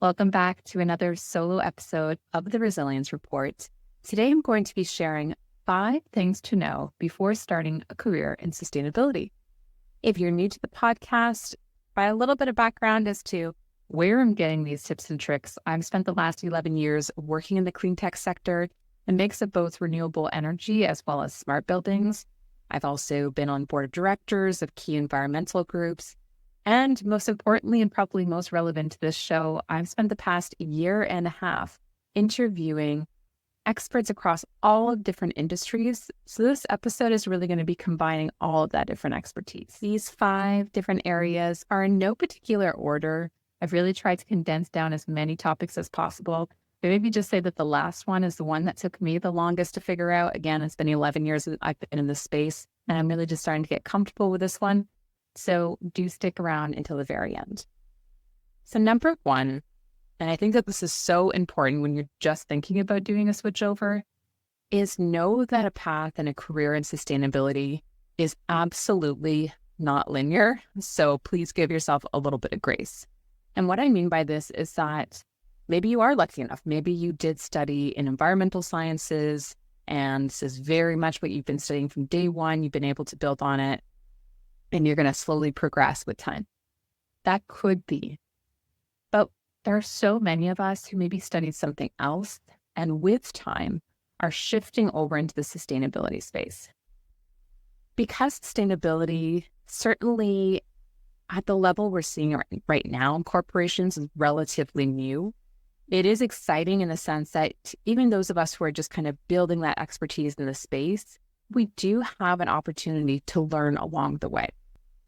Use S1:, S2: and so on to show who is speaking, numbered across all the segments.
S1: Welcome back to another solo episode of the Resilience Report. Today, I'm going to be sharing 5 things to know before starting a career in sustainability. If you're new to the podcast, by a little bit of background as to where I'm getting these tips and tricks, I've spent the last 11 years working in the clean tech sector, a mix of both renewable energy as well as smart buildings. I've also been on board of directors of key environmental groups. And most importantly, and probably most relevant to this show, I've spent the past year and a half interviewing experts across all of different industries. So this episode is really going to be combining all of that different expertise. These 5 different areas are in no particular order. I've really tried to condense down as many topics as possible. But maybe just say that the last one is the one that took me the longest to figure out. Again, it's been 11 years that I've been in this space, and I'm really just starting to get comfortable with this one. So do stick around until the very end. So number 1, and I think that this is so important when you're just thinking about doing a switchover, is know that a path and a career in sustainability is absolutely not linear. So please give yourself a little bit of grace. And what I mean by this is that maybe you are lucky enough. Maybe you did study in environmental sciences, and this is very much what you've been studying from day one. You've been able to build on it, and you're going to slowly progress with time. That could be. But there are so many of us who maybe studied something else, and with time are shifting over into the sustainability space. Because sustainability, certainly at the level we're seeing right now in corporations, is relatively new, it is exciting in the sense that even those of us who are just kind of building that expertise in the space, we do have an opportunity to learn along the way.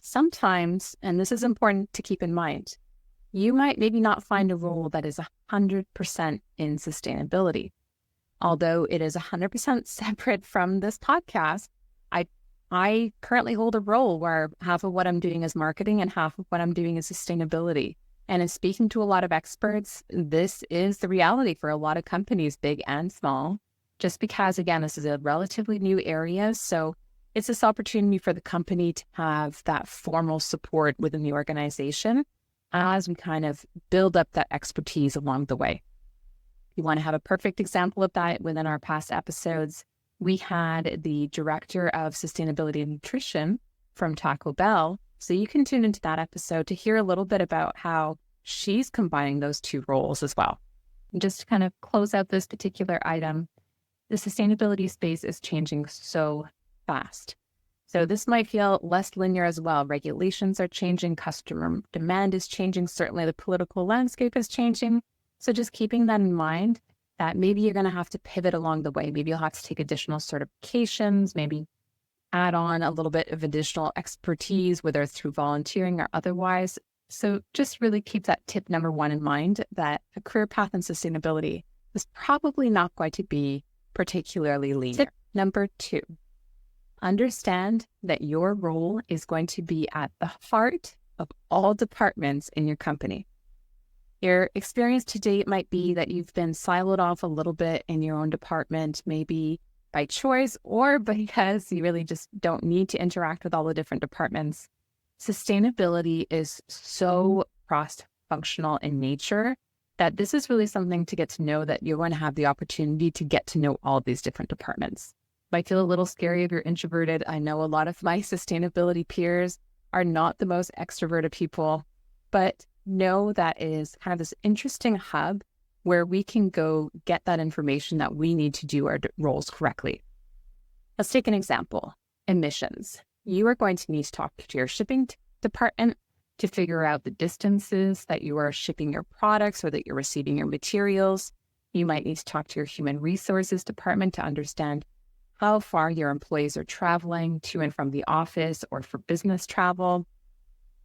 S1: Sometimes, and this is important to keep in mind, you might maybe not find a role that is 100% in sustainability. Although it is 100% separate from this podcast, I currently hold a role where half of what I'm doing is marketing and half of what I'm doing is sustainability. And in speaking to a lot of experts, this is the reality for a lot of companies, big and small, just because, again, this is a relatively new area. So it's this opportunity for the company to have that formal support within the organization as we kind of build up that expertise along the way. You want to have a perfect example of that within our past episodes. We had the Director of Sustainability and Nutrition from Taco Bell. So you can tune into that episode to hear a little bit about how she's combining those 2 roles as well. And just to kind of close out this particular item, the sustainability space is changing so fast. So this might feel less linear as well. Regulations are changing, customer demand is changing, certainly the political landscape is changing. So just keeping that in mind, that maybe you're going to have to pivot along the way. Maybe you'll have to take additional certifications, maybe add on a little bit of additional expertise, whether it's through volunteering or otherwise. So just really keep that tip number 1 in mind, that a career path in sustainability is probably not going to be particularly linear. Tip number 2, understand that your role is going to be at the heart of all departments in your company. Your experience to date might be that you've been siloed off a little bit in your own department, maybe by choice or because you really just don't need to interact with all the different departments. Sustainability is so cross-functional in nature that this is really something to get to know, that you're going to have the opportunity to get to know all of these different departments. Might feel a little scary if you're introverted. I know a lot of my sustainability peers are not the most extroverted people, but know that it is kind of this interesting hub where we can go get that information that we need to do our roles correctly. Let's take an example, emissions. You are going to need to talk to your shipping department to figure out the distances that you are shipping your products or that you're receiving your materials. You might need to talk to your human resources department to understand how far your employees are traveling to and from the office or for business travel.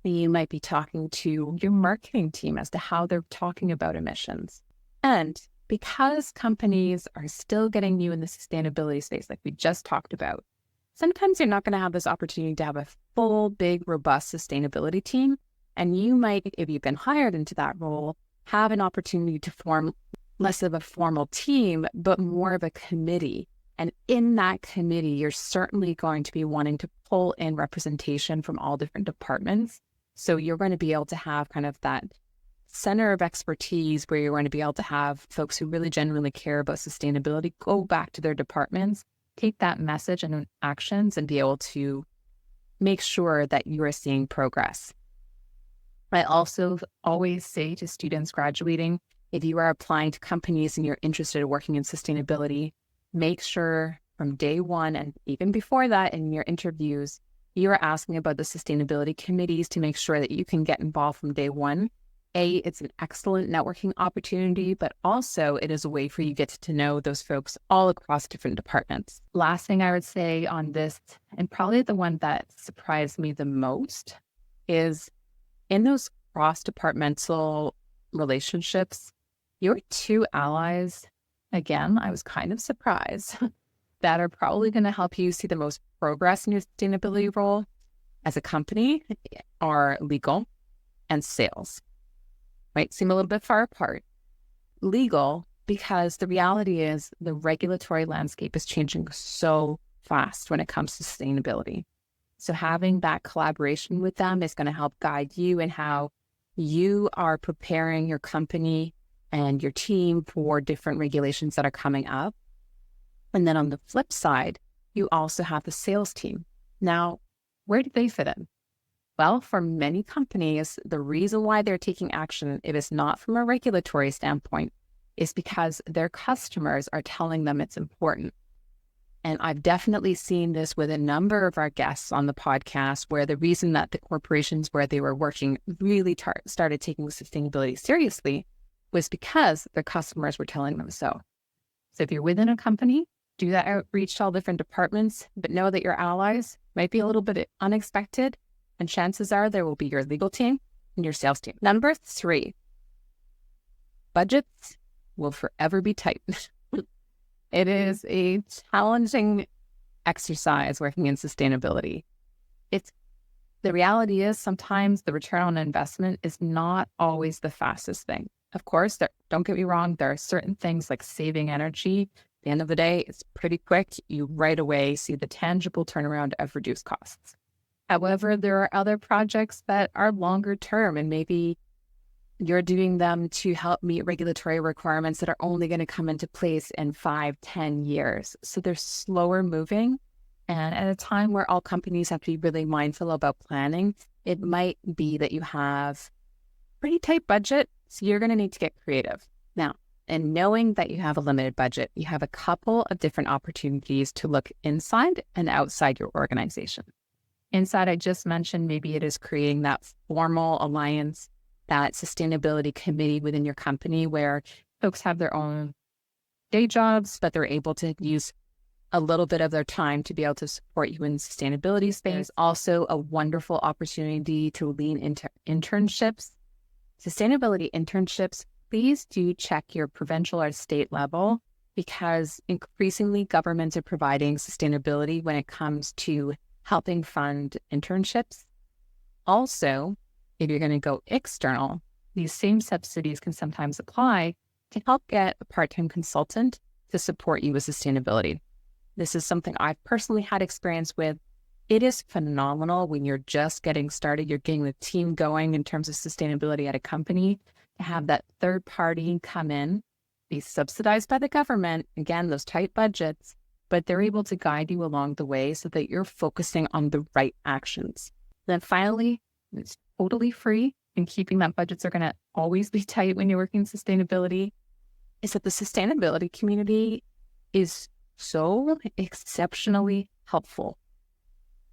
S1: You might be talking to your marketing team as to how they're talking about emissions. And because companies are still getting new in the sustainability space, like we just talked about, sometimes you're not going to have this opportunity to have a full, big, robust sustainability team. And you might, if you've been hired into that role, have an opportunity to form less of a formal team, but more of a committee. And in that committee, you're certainly going to be wanting to pull in representation from all different departments. So you're going to be able to have kind of that center of expertise where you're going to be able to have folks who really genuinely care about sustainability go back to their departments, take that message and actions, and be able to make sure that you are seeing progress. I also always say to students graduating, if you are applying to companies and you're interested in working in sustainability, make sure from day one and even before that in your interviews, you are asking about the sustainability committees to make sure that you can get involved from day one. It's an excellent networking opportunity, but also it is a way for you to get to know those folks all across different departments. Last thing I would say on this, and probably the one that surprised me the most, is in those cross-departmental relationships, your two allies, again, I was kind of surprised, that are probably going to help you see the most progress in your sustainability role as a company are legal and sales. Might seem a little bit far apart. Legal, because the reality is the regulatory landscape is changing so fast when it comes to sustainability. So having that collaboration with them is going to help guide you in how you are preparing your company and your team for different regulations that are coming up. And then on the flip side, you also have the sales team. Now, where do they fit in? Well, for many companies, the reason why they're taking action, if it's not from a regulatory standpoint, is because their customers are telling them it's important. And I've definitely seen this with a number of our guests on the podcast, where the reason that the corporations where they were working really started taking sustainability seriously was because their customers were telling them so. So if you're within a company, do that outreach to all different departments, but know that your allies might be a little bit unexpected, and chances are there will be your legal team and your sales team. Number 3, budgets will forever be tight. It is a challenging exercise working in sustainability. The reality is sometimes the return on investment is not always the fastest thing. Of course, don't get me wrong, there are certain things like saving energy. At the end of the day, it's pretty quick. You right away see the tangible turnaround of reduced costs. However, there are other projects that are longer term, and maybe you're doing them to help meet regulatory requirements that are only going to come into place in 5-10 years. So they're slower moving. And at a time where all companies have to be really mindful about planning, it might be that you have pretty tight budget. So you're going to need to get creative. Now, and knowing that you have a limited budget, you have a couple of different opportunities to look inside and outside your organization. Inside, I just mentioned, maybe it is creating that formal alliance, that sustainability committee within your company where folks have their own day jobs, but they're able to use a little bit of their time to be able to support you in sustainability space. Also a wonderful opportunity to lean into internships. Sustainability internships, please do check your provincial or state level, because increasingly governments are providing sustainability when it comes to helping fund internships. Also, if you're going to go external, these same subsidies can sometimes apply to help get a part-time consultant to support you with sustainability. This is something I've personally had experience with. It is phenomenal when you're just getting started, you're getting the team going in terms of sustainability at a company, to have that third party come in, be subsidized by the government, again, those tight budgets, but they're able to guide you along the way so that you're focusing on the right actions. Then finally, it's totally free, and keeping that budgets are going to always be tight when you're working in sustainability, is that the sustainability community is so exceptionally helpful.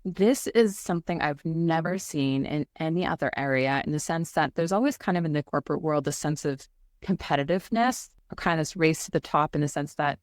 S1: This is something I've never seen in any other area, in the sense that there's always kind of in the corporate world a sense of competitiveness, or kind of this race to the top, in the sense that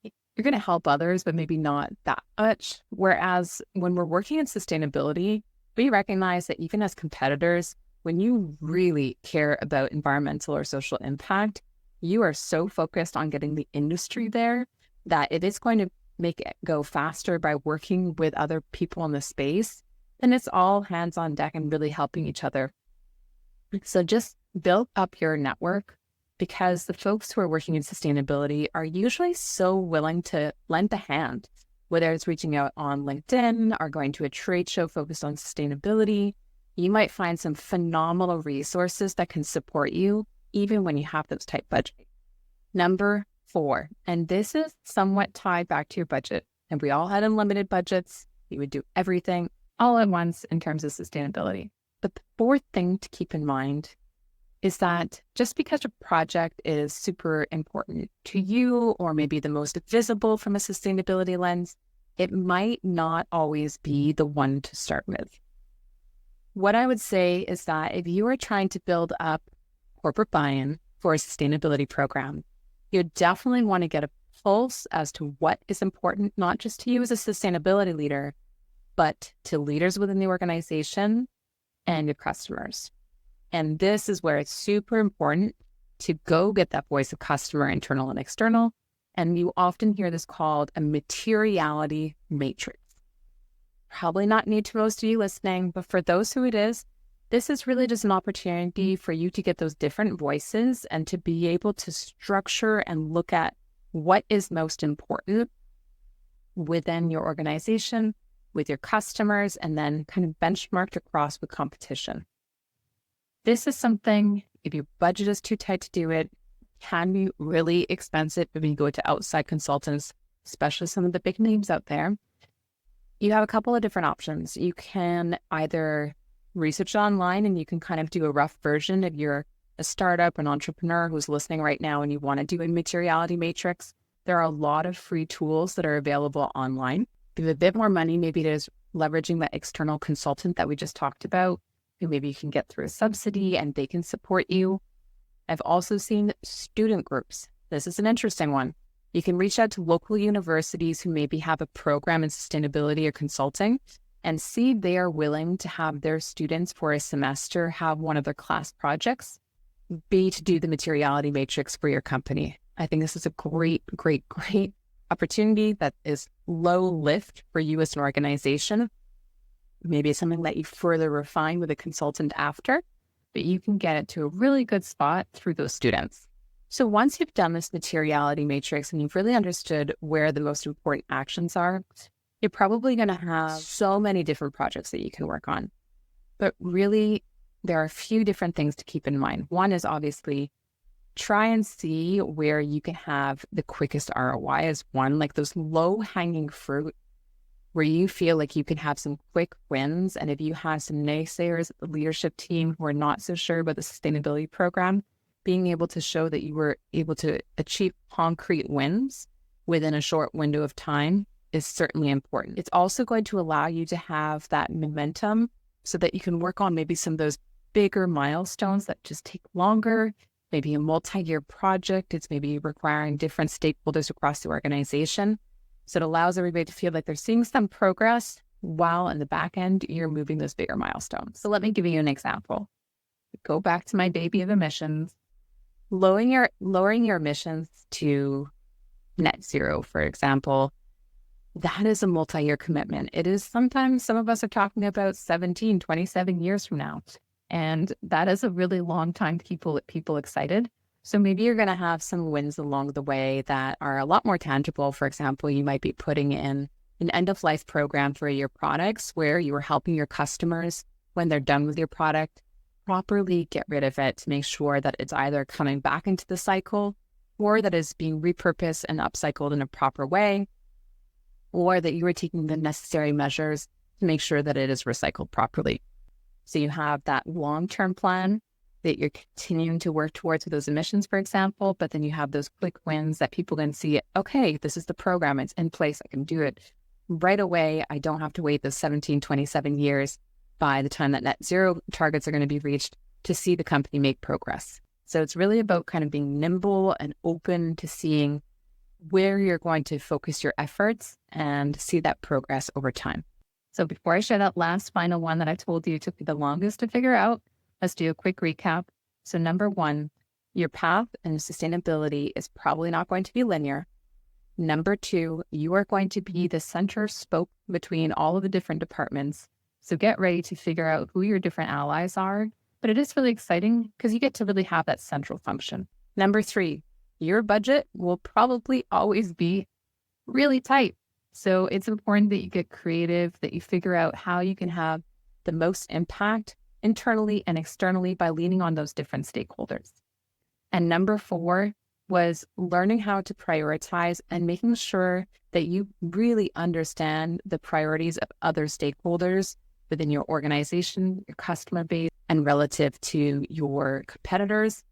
S1: you're going to help others, but maybe not that much. Whereas when we're working in sustainability, we recognize that even as competitors, when you really care about environmental or social impact, you are so focused on getting the industry there that it is going to make it go faster by working with other people in the space. And it's all hands on deck and really helping each other. So just build up your network, because the folks who are working in sustainability are usually so willing to lend a hand, whether it's reaching out on LinkedIn or going to a trade show focused on sustainability. you might find some phenomenal resources that can support you even when you have those tight budgets. Number 4, and this is somewhat tied back to your budget. And we all had unlimited budgets. You would do everything all at once in terms of sustainability. But the 4th thing to keep in mind is that just because a project is super important to you, or maybe the most visible from a sustainability lens, it might not always be the one to start with. What I would say is that if you are trying to build up corporate buy-in for a sustainability program, you definitely want to get a pulse as to what is important, not just to you as a sustainability leader, but to leaders within the organization and your customers. And this is where it's super important to go get that voice of customer, internal and external. And you often hear this called a materiality matrix. Probably not new to most of you listening, but for those who it is, this is really just an opportunity for you to get those different voices and to be able to structure and look at what is most important within your organization, with your customers, and then kind of benchmarked across with competition. This is something, if your budget is too tight to do it, can be really expensive if you go to outside consultants, especially some of the big names out there. You have a couple of different options. You can either research online and you can kind of do a rough version if you're a startup, an entrepreneur who's listening right now and you want to do a materiality matrix. There are a lot of free tools that are available online. If you have a bit more money, maybe it is leveraging that external consultant that we just talked about, who maybe you can get through a subsidy and they can support you. I've also seen student groups. This is an interesting one. You can reach out to local universities who maybe have a program in sustainability or consulting and see if they are willing to have their students for a semester have one of their class projects be to do the materiality matrix for your company. I think this is a great opportunity that is low lift for you as an organization. Maybe it's something that you further refine with a consultant after, but you can get it to a really good spot through those students. So once you've done this materiality matrix and you've really understood where the most important actions are, you're probably going to have so many different projects that you can work on. But really, there are a few different things to keep in mind. One is obviously try and see where you can have the quickest ROI as one, like those low-hanging fruit where you feel like you can have some quick wins. And if you have some naysayers, the leadership team who are not so sure about the sustainability program, being able to show that you were able to achieve concrete wins within a short window of time is certainly important. It's also going to allow you to have that momentum so that you can work on maybe some of those bigger milestones that just take longer, maybe a multi-year project. It's maybe requiring different stakeholders across the organization. So it allows everybody to feel like they're seeing some progress while in the back end, you're moving those bigger milestones. So let me give you an example. Go back to my baby of emissions. Lowering your emissions to net zero, for example, that is a multi-year commitment. It is sometimes some of us are talking about 17, 27 years from now. And that is a really long time to keep people excited. So maybe you're going to have some wins along the way that are a lot more tangible. For example, you might be putting in an end-of-life program for your products where you are helping your customers when they're done with your product properly get rid of it to make sure that it's either coming back into the cycle or that it's being repurposed and upcycled in a proper way, or that you are taking the necessary measures to make sure that it is recycled properly. So you have that long-term plan that you're continuing to work towards with those emissions, for example, but then you have those quick wins that people can see, okay, this is the program, it's in place, I can do it right away. I don't have to wait those 17, 27 years by the time that net zero targets are going to be reached to see the company make progress. So it's really about kind of being nimble and open to seeing where you're going to focus your efforts and see that progress over time. So before I share that last final one that I told you took me the longest to figure out, let's do a quick recap. So number 1, your path in sustainability is probably not going to be linear. Number 2, you are going to be the center spoke between all of the different departments. So get ready to figure out who your different allies are. But it is really exciting because you get to really have that central function. Number 3, your budget will probably always be really tight. So it's important that you get creative, that you figure out how you can have the most impact internally and externally by leaning on those different stakeholders. And number 4 was learning how to prioritize and making sure that you really understand the priorities of other stakeholders within your organization, your customer base, and relative to your competitors,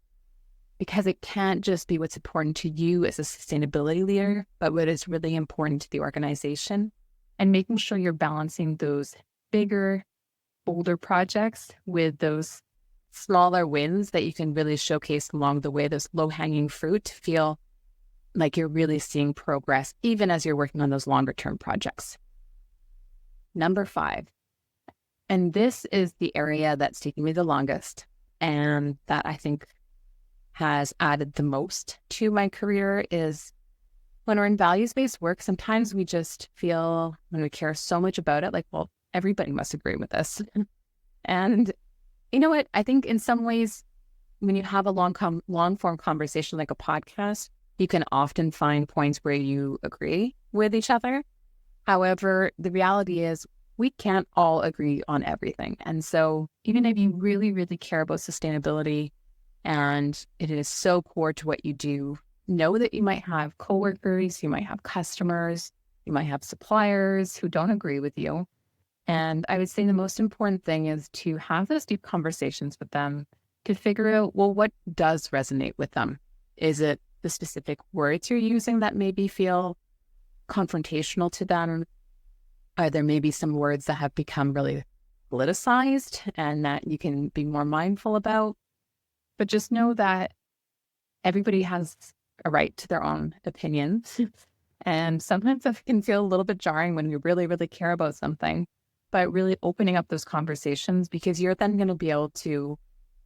S1: because it can't just be what's important to you as a sustainability leader, but what is really important to the organization, and making sure you're balancing those bigger, bolder projects with those smaller wins that you can really showcase along the way, those low-hanging fruit, to feel like you're really seeing progress, even as you're working on those longer-term projects. Number 5, and this is the area that's taking me the longest, and that I think has added the most to my career, is when we're in values-based work, sometimes we just feel, when we care so much about it, like, well, everybody must agree with this. And you know what? I think in some ways, when you have a long-form conversation like a podcast, you can often find points where you agree with each other. However, the reality is we can't all agree on everything. And so even if you really, really care about sustainability and it is so core to what you do, know that you might have coworkers, you might have customers, you might have suppliers who don't agree with you. And I would say the most important thing is to have those deep conversations with them to figure out, well, what does resonate with them? Is it the specific words you're using that maybe feel confrontational to them? Are there maybe some words that have become really politicized and that you can be more mindful about? But just know that everybody has a right to their own opinions. And sometimes it can feel a little bit jarring when you really, really care about something. But really opening up those conversations, because you're then going to be able to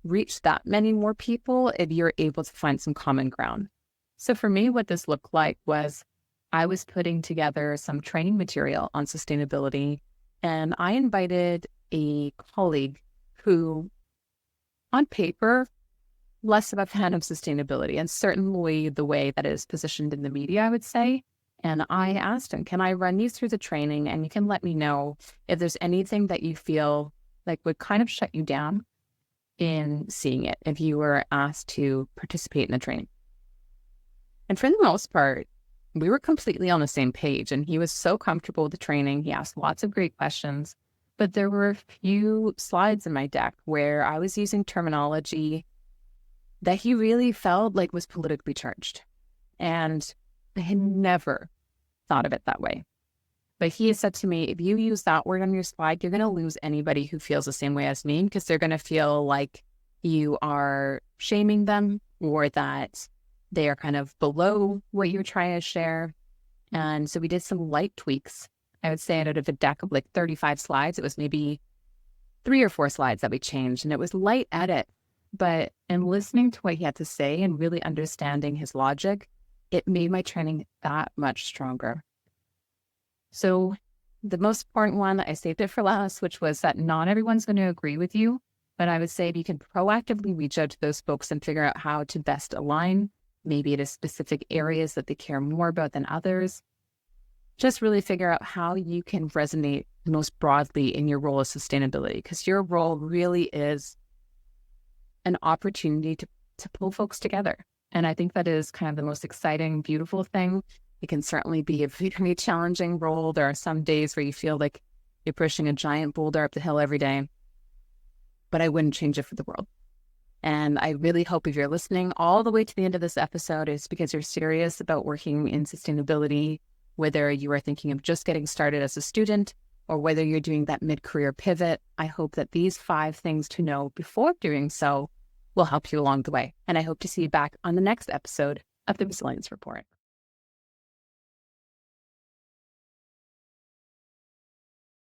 S1: reach that many more people if you're able to find some common ground. So for me, what this looked like was I was putting together some training material on sustainability, and I invited a colleague who, on paper, less of a fan of sustainability, and certainly the way that it is positioned in the media, I would say. And I asked him, can I run you through the training, and you can let me know if there's anything that you feel like would kind of shut you down in seeing it if you were asked to participate in the training. And for the most part, we were completely on the same page, and he was so comfortable with the training. He asked lots of great questions, but there were a few slides in my deck where I was using terminology that he really felt like was politically charged. And I had never thought of it that way. But he has said to me, if you use that word on your slide, you're going to lose anybody who feels the same way as me, because they're going to feel like you are shaming them or that they are kind of below what you're trying to share. And so we did some light tweaks. I would say out of a deck of like 35 slides, it was maybe 3 or 4 slides that we changed. And it was light edit. But in listening to what he had to say and really understanding his logic, it made my training that much stronger. So the most important one, I saved it for last, which was that not everyone's going to agree with you. But I would say if you can proactively reach out to those folks and figure out how to best align, maybe it is specific areas that they care more about than others, just really figure out how you can resonate most broadly in your role of sustainability, because your role really is an opportunity to pull folks together. And I think that is kind of the most exciting, beautiful thing. It can certainly be a very challenging role. There are some days where you feel like you're pushing a giant boulder up the hill every day, but I wouldn't change it for the world. And I really hope if you're listening all the way to the end of this episode, it's because you're serious about working in sustainability, whether you are thinking of just getting started as a student or whether you're doing that mid-career pivot. I hope that these 5 things to know before doing so will help you along the way. And I hope to see you back on the next episode of the Resilience Report.